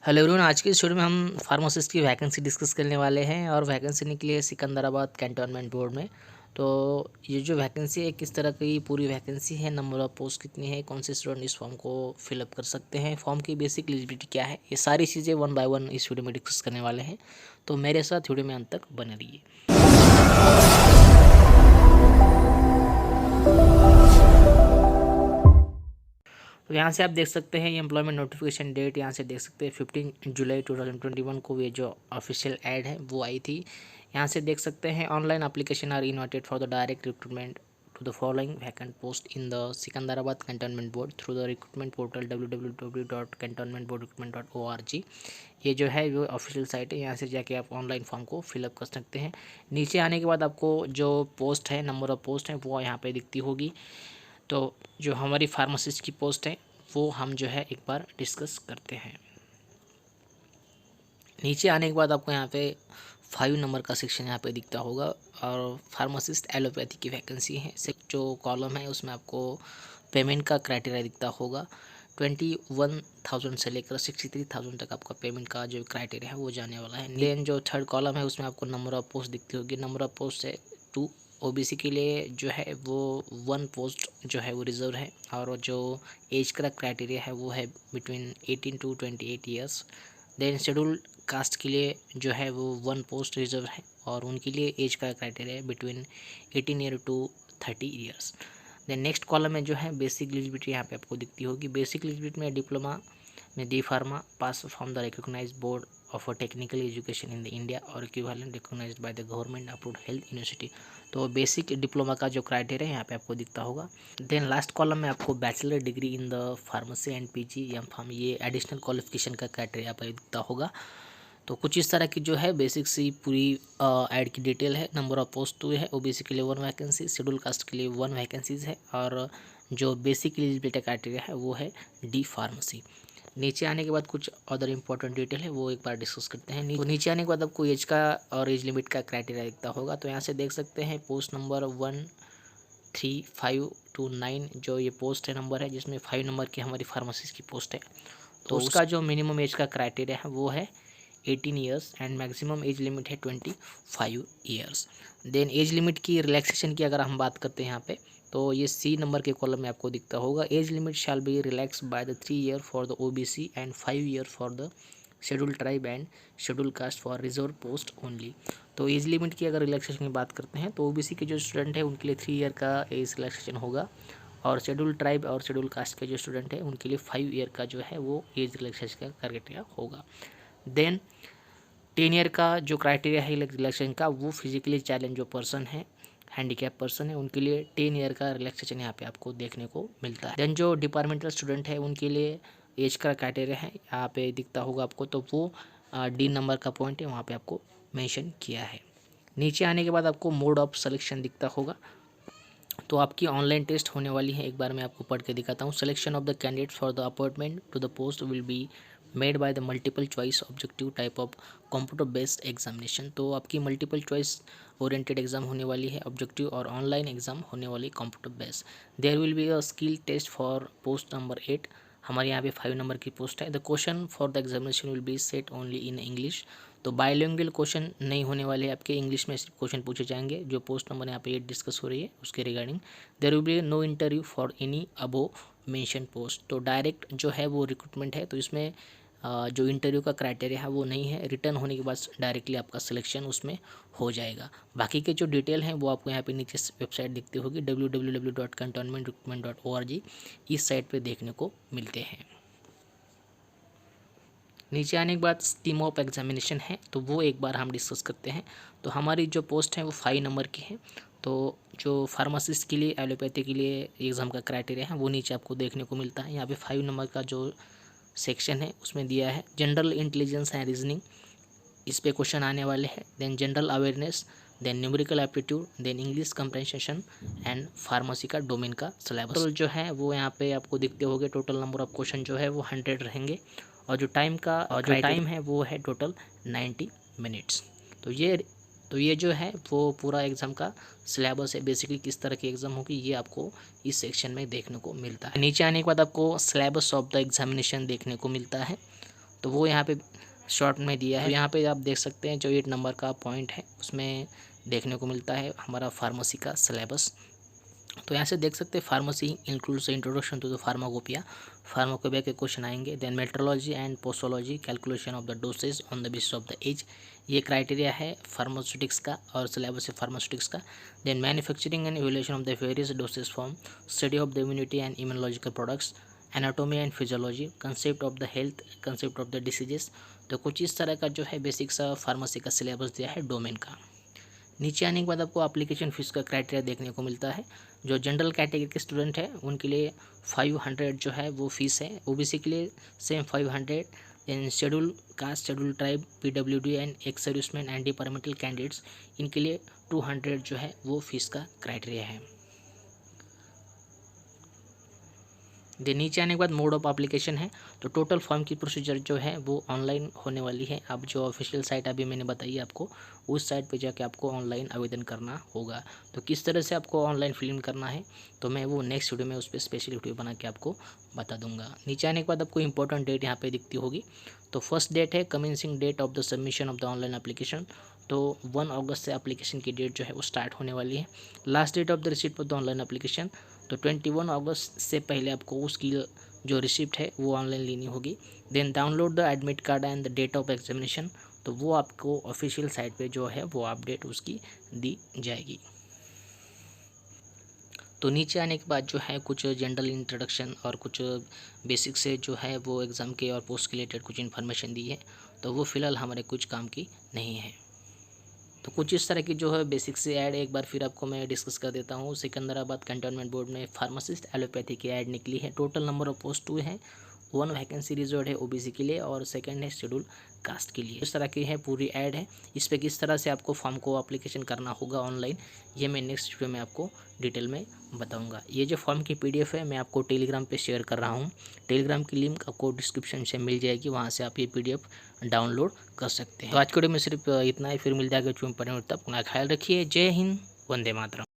Hello everyone, आज की इस वीडियो में हम फार्मासिस्ट की वैकेंसी डिस्कस करने वाले हैं और वैकेंसी निकली है सिकंदराबाद कैंटोनमेंट बोर्ड में। तो ये जो वैकेंसी है किस तरह की पूरी वैकेंसी है, नंबर ऑफ पोस्ट कितनी है, कौन से स्टूडेंट इस फॉर्म को फिलअप कर सकते हैं, फॉर्म की बेसिक एलिजिबिलिटी क्या है, ये सारी चीज़ें वन बाय वन इस वीडियो में डिस्कस करने वाले हैं। तो मेरे साथ वीडियो में अंत तक बने रहिए। तो यहाँ से आप देख सकते हैं ये एम्प्लॉयमेंट नोटिफिकेशन डेट, यहाँ से देख सकते हैं 15 जुलाई 2021 को ये जो ऑफिशियल ऐड है वो आई थी। यहाँ से देख सकते हैं online application are invited for the direct recruitment to the following vacant post in the Secunderabad cantonment board through the recruitment portal www.cantonmentboardrecruitment.org। ये जो है वो ऑफिशियल साइट है, यहाँ से जाके आप ऑनलाइन फॉर्म को फिलअप कर सकते हैं। नीचे आने के बाद आपको जो पोस्ट है, नंबर ऑफ पोस्ट है वो यहाँ पे दिखती होगी। तो जो हमारी फार्मासिस्ट की पोस्ट है वो हम जो है एक बार डिस्कस करते हैं। नीचे आने के बाद आपको यहाँ पे 5 नंबर का सेक्शन यहाँ पे दिखता होगा और फार्मासिस्ट एलोपैथी की वैकेंसी है। जो कॉलम है उसमें आपको पेमेंट का क्राइटेरिया दिखता होगा। 21,000 से लेकर 63,000 तक आपका पेमेंट का जो क्राइटेरिया है वो जाने वाला है। देन जो थर्ड कॉलम है उसमें आपको नंबर ऑफ पोस्ट दिखती होगी। नंबर ऑफ पोस्ट है 2। ओबीसी के लिए जो है वो 1 पोस्ट जो है वो रिजर्व है और जो एज का क्राइटेरिया है वो है between 18 to 28 years. Then schedule caste के लिए जो है वो 1 पोस्ट रिजर्व है और उनके लिए एज का क्राइटेरिया है between 18 year to 30 years. Then next column में जो है बेसिक एलिजिबिलिटी यहाँ पे आपको दिखती होगी। बेसिक एलिजिबिलिटी में डिप्लोमा में D pharma pass from the recognised board of a technical education in the India और equivalent recognised by the government approved health university. तो बेसिक डिप्लोमा का जो क्राइटेरिया है यहाँ पे आपको दिखता होगा। देन लास्ट कॉलम में आपको bachelor degree in the pharmacy and PG M Pharm, ये एडिशनल क्वालिफिकेशन का क्राइटेरिया यहाँ पे दिखता होगा। तो कुछ इस तरह की जो है बेसिक सी पूरी ऐड की डिटेल है। नंबर ऑफ पोस्ट 2 है। ओबीसी के लिए 1 वैकेंसी, शेड्यूल कास्ट के लिए 1 वैकेंसीज है और जो बेसिक एलिजिबिलिटी क्राइटेरिया है वो है डी फार्मेसी। नीचे आने के बाद कुछ अदर इंपॉर्टेंट डिटेल है वो एक बार डिस्कस करते हैं। तो नीचे आने के बाद आपको एज का और एज लिमिट का क्राइटेरिया दिखता होगा। तो यहाँ से देख सकते हैं पोस्ट नंबर 1, 3, 5 टू 9 जो ये पोस्ट है नंबर है, जिसमें 5 नंबर की हमारी फार्मेसिस्ट की पोस्ट है। तो उसका जो मिनिमम एज का क्राइटेरिया है वो है 18 years and maximum age limit है 25 ईयर्स। देन एज लिमिट की रिलैक्सेशन की अगर हम बात करते हैं यहाँ पे, तो ये सी नंबर के कॉलम में आपको दिखता होगा। Age limit shall be relax by the 3 year for the OBC and 5 year for the schedule tribe and schedule caste for reserve post only. तो एज लिमिट की अगर रिलैक्सेशन की बात करते हैं तो ओबीसी के जो स्टूडेंट है उनके लिए 3 ईयर का एज रिलैक्सेशन होगा और शेड्यूल ट्राइब और शेड्यूल कास्ट के जो स्टूडेंट है उनके लिए 5 ईयर का जो है वो एज रिलैक्सेशन का क्राइटेरिया होगा। देन 10 ईयर का जो क्राइटेरिया है रिलैक्सेशन का वो फिजिकली चैलेंज जो पर्सन है, हैंडीकैप पर्सन है, उनके लिए 10 ईयर का रिलैक्सेशन यहाँ पे आपको देखने को मिलता है। देन जो डिपार्टमेंटल स्टूडेंट है उनके लिए एज का क्राइटेरिया है यहाँ पे दिखता होगा आपको, तो वो डी नंबर का पॉइंट है वहाँ पे आपको मेंशन किया है। नीचे आने के बाद आपको मोड ऑफ सिलेक्शन दिखता होगा। तो आपकी ऑनलाइन टेस्ट होने वाली है, एक बार मैं आपको पढ़ के दिखाता हूँ। Selection of the candidate for the appointment to the post will be made by the multiple choice objective type of computer based examination. तो आपकी मल्टीपल चॉइस ओरिएंटेड एग्जाम होने वाली है, ऑब्जेक्टिव और ऑनलाइन एग्जाम होने वाली computer based. There will be a skill test for post number 8। हमारे यहाँ पे 5 नंबर की पोस्ट है। The question for the examination will be set only in English. तो बायलिंगुअल क्वेश्चन नहीं होने वाले आपके, इंग्लिश में सिर्फ क्वेश्चन पूछे जाएंगे। जो पोस्ट नंबर यहाँ पे 8 डिस्कस हो रही है उसके regarding. There will be no interview for any above mention post. तो डायरेक्ट जो है वो रिक्रूटमेंट है, तो इसमें जो इंटरव्यू का क्राइटेरिया है वो नहीं है। रिटर्न होने के बाद डायरेक्टली आपका सिलेक्शन उसमें हो जाएगा। बाकी के जो डिटेल हैं वो आपको यहाँ पे नीचे वेबसाइट दिखती होगी www.cantonmentrecruitment.org, इस साइट पे देखने को मिलते हैं। नीचे आने के बाद स्कीम ऑफ एग्जामिनेशन है तो वो एक बार हम डिस्कस करते हैं। तो हमारी जो पोस्ट है वो 5 नंबर की है। तो जो फार्मासिस्ट के लिए, एलोपैथी के लिए एग्ज़ाम का क्राइटेरिया है वो नीचे आपको देखने को मिलता है। यहाँ पे 5 नंबर का जो सेक्शन है उसमें दिया है जनरल इंटेलिजेंस एंड रीजनिंग, इस पे क्वेश्चन आने वाले हैं। Then general awareness, then numerical aptitude, then English comprehension and pharmacy का डोमेन का सिलेबस। टोटल जो है वो यहाँ पे आपको दिखते होंगे। टोटल नंबर ऑफ क्वेश्चन जो है वो 100 रहेंगे और जो टाइम है वो है टोटल 90 मिनट्स। तो ये जो है वो पूरा एग्ज़ाम का सिलेबस है। बेसिकली किस तरह की एग्ज़ाम होगी ये आपको इस सेक्शन में देखने को मिलता है। नीचे आने के बाद आपको सिलेबस ऑफ द एग्जामिनेशन देखने को मिलता है। तो वो यहाँ पे शॉर्ट में दिया है। तो यहाँ पे आप देख सकते हैं जो 8 नंबर का पॉइंट है उसमें देखने को मिलता है हमारा फार्मेसी का सिलेबस। तो यहाँ से देख सकते हैं pharmacy includes introduction to the pharmacopoeia, pharmacopoeia के क्वेश्चन आएंगे। Then metrology and posology, calculation of the dosage on the basis of the age, ये क्राइटेरिया है फार्मास्यूटिक्स का और सिलेबस है फार्मास्यूटिक्स का। Then manufacturing and evaluation of the various dosage form, study of the immunity and immunological products, anatomy and physiology, concept of the health, concept of the diseases. तो कुछ इस तरह का जो है बेसिक सा फार्मेसी का सिलेबस दिया है डोमेन का। नीचे आने के बाद आपको एप्लीकेशन फ़ीस का क्राइटेरिया देखने को मिलता है। जो जनरल कैटेगरी के स्टूडेंट है उनके लिए 500 जो है वो फ़ीस है। ओबीसी के लिए same 500। In schedule caste, schedule tribe, PWD and ex serviceman and departmental candidates, इनके लिए 200 जो है वो फ़ीस का क्राइटेरिया है। दे नीचे आने के बाद मोड ऑफ एप्लीकेशन है। तो टोटल फॉर्म की प्रोसीजर जो है वो ऑनलाइन होने वाली है। अब जो ऑफिशियल साइट अभी मैंने बताई आपको, उस साइट पे जाके आपको ऑनलाइन आवेदन करना होगा। तो किस तरह से आपको ऑनलाइन फिल इन करना है तो मैं वो नेक्स्ट वीडियो में उस पर स्पेशल वीडियो बना के आपको बता दूंगा। नीचे आने के बाद आपको इंपॉर्टेंट डेट यहाँ पे दिखती होगी। तो फर्स्ट डेट है commencing date of the submission of the online application. तो 1 अगस्त से एप्लीकेशन की डेट जो है वो स्टार्ट होने वाली है। Last date of the receipt of the online application, तो 21 अगस्त से पहले आपको उसकी जो रिसिप्ट है वो ऑनलाइन लेनी होगी। Then download the admit card and the date of examination, तो वो आपको ऑफिशियल साइट पे जो है वो अपडेट उसकी दी जाएगी। तो नीचे आने के बाद जो है कुछ जनरल इंट्रोडक्शन और कुछ बेसिक से जो है वो एग्ज़ाम के और पोस्ट के रिलेटेड कुछ इन्फॉर्मेशन दी है। तो वो फ़िलहाल हमारे कुछ काम की नहीं है। तो कुछ इस तरह की जो है बेसिक से ऐड एक बार फिर आपको मैं डिस्कस कर देता हूँ। सिकंदराबाद कैंटोनमेंट बोर्ड में फार्मासिस्ट एलोपैथी की ऐड निकली है। टोटल नंबर ऑफ पोस्ट 2 है। 1 वैकेंसी रिजर्व है ओबीसी के लिए और सेकंड है शेड्यूल कास्ट के लिए। इस तरह की है पूरी ऐड है। इस पर किस तरह से आपको फॉर्म को एप्लीकेशन करना होगा ऑनलाइन, ये मैं नेक्स्ट वीडियो में आपको डिटेल में बताऊंगा। ये जो फॉर्म की पीडीएफ है मैं आपको टेलीग्राम पे शेयर कर रहा हूँ। टेलीग्राम की लिंक आपको डिस्क्रिप्शन से मिल जाएगी, वहाँ से आप ये पीडीएफ डाउनलोड कर सकते हैं। तो आज के वीडियो में सिर्फ इतना ही, फिर मिल जाएगा। तब अपना ख्याल रखिए। जय हिंद, वंदे मातरम।